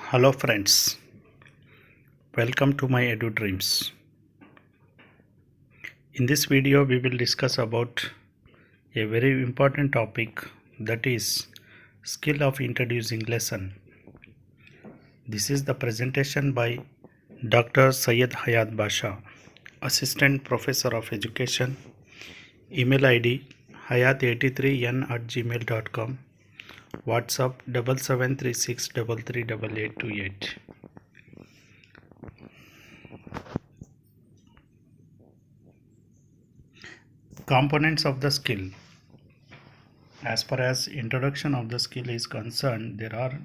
Hello friends, welcome to my Edu Dreams. In this video we will discuss about a very important topic, that is skill of introducing lesson. This is the presentation by Dr. Syed Hayat Basha, Assistant Professor of Education, email ID hayat83n@gmail.com, WhatsApp 7736338828. Components of the skill. As far as introduction of the skill is concerned, there are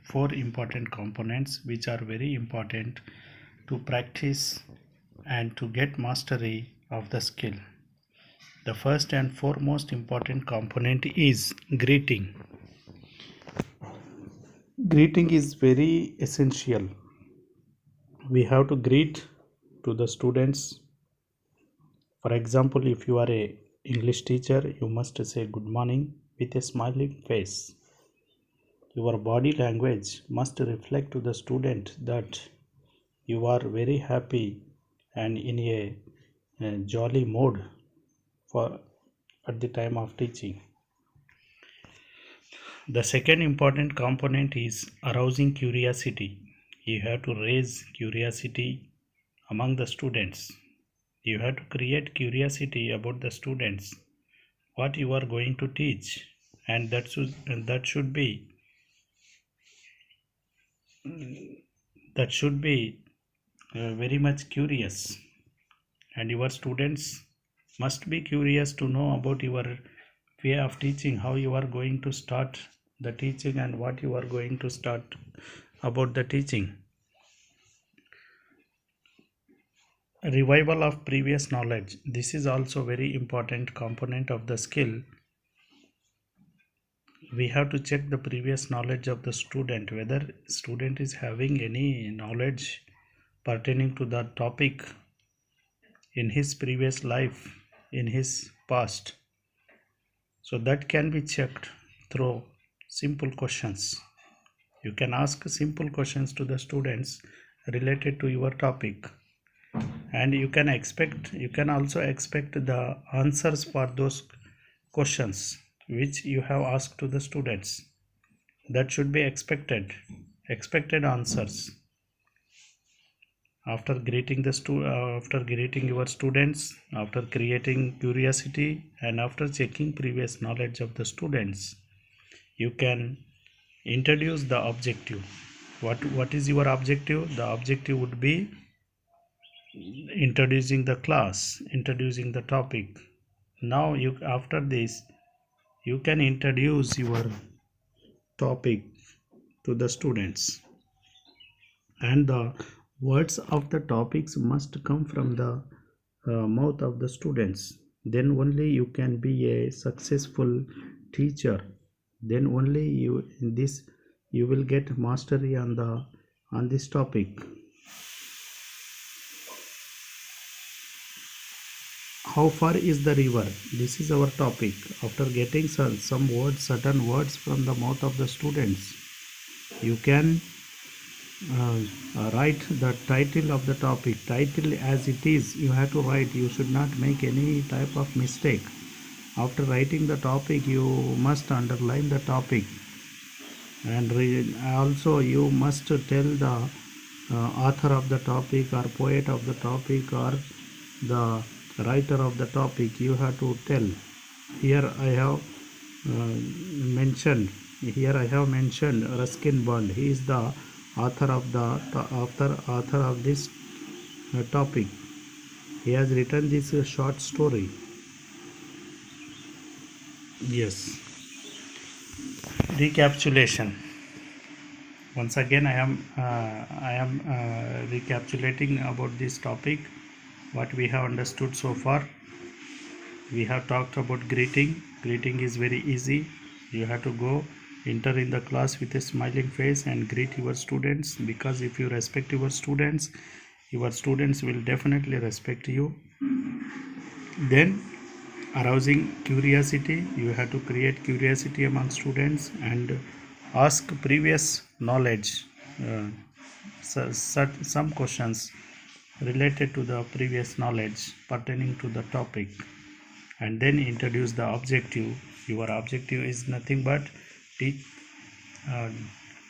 four important components which are very important to practice and to get mastery of the skill. The first and foremost important component is greeting. Greeting is very essential. We have to greet to the students. For example, if you are a English teacher, you must say good morning with a smiling face. Your body language must reflect to the student that you are very happy and in a jolly mood for at the time of teaching. The second important component is arousing curiosity. You have to raise curiosity among the students. You have to create curiosity about the students, what you are going to teach, and that should be very much curious, and your students must be curious to know about your way of teaching, how you are going to start the teaching and what you are going to start about the teaching. Revival of previous knowledge. This is also very important component of the skill. We have to check the previous knowledge of the student, whether student is having any knowledge pertaining to the topic in his previous life, in his past. So that can be checked through simple questions. You can ask simple questions to the students related to your topic, and you can also expect the answers for those questions which you have asked to the students. That should be expected answers. After greeting your students, after creating curiosity, and after checking previous knowledge of the students, you can introduce the objective. What is your objective? The objective would be introducing the class, introducing the topic. Now after this you can introduce your topic to the students, and the words of the topics must come from the mouth of the students. Then only you can be a successful teacher. Then only you will get mastery on this topic. How far is the river? This is our topic. After getting certain words from the mouth of the students, you can write the title of the topic. Title as it is, you have to write. You should not make any type of mistake. After writing the topic, you must underline the topic, and also you must tell the author of the topic, or poet of the topic, or the writer of the topic. You have to tell. Here I have mentioned Ruskin Bond. He is the author of this topic. He has written this short story. Yes. Recapitulation. Once again, I am recapitulating about this topic, what we have understood so far. We have talked about greeting. Greeting is very easy. You have to go enter in the class with a smiling face and greet your students, because if you respect your students will definitely respect you. Then arousing curiosity. You have to create curiosity among students and ask previous knowledge some questions related to the previous knowledge pertaining to the topic, and then introduce the objective. Your objective is nothing but teach, uh,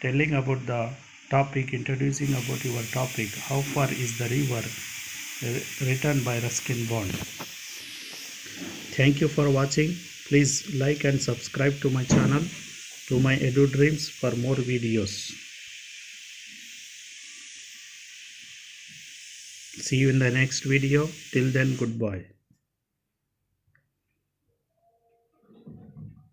telling about the topic, introducing about your topic. How far is the river? Written by Ruskin Bond. Thank you for watching. Please like and subscribe to my channel, to my Edu Dreams, for more videos. See you in the next video. Till then, goodbye.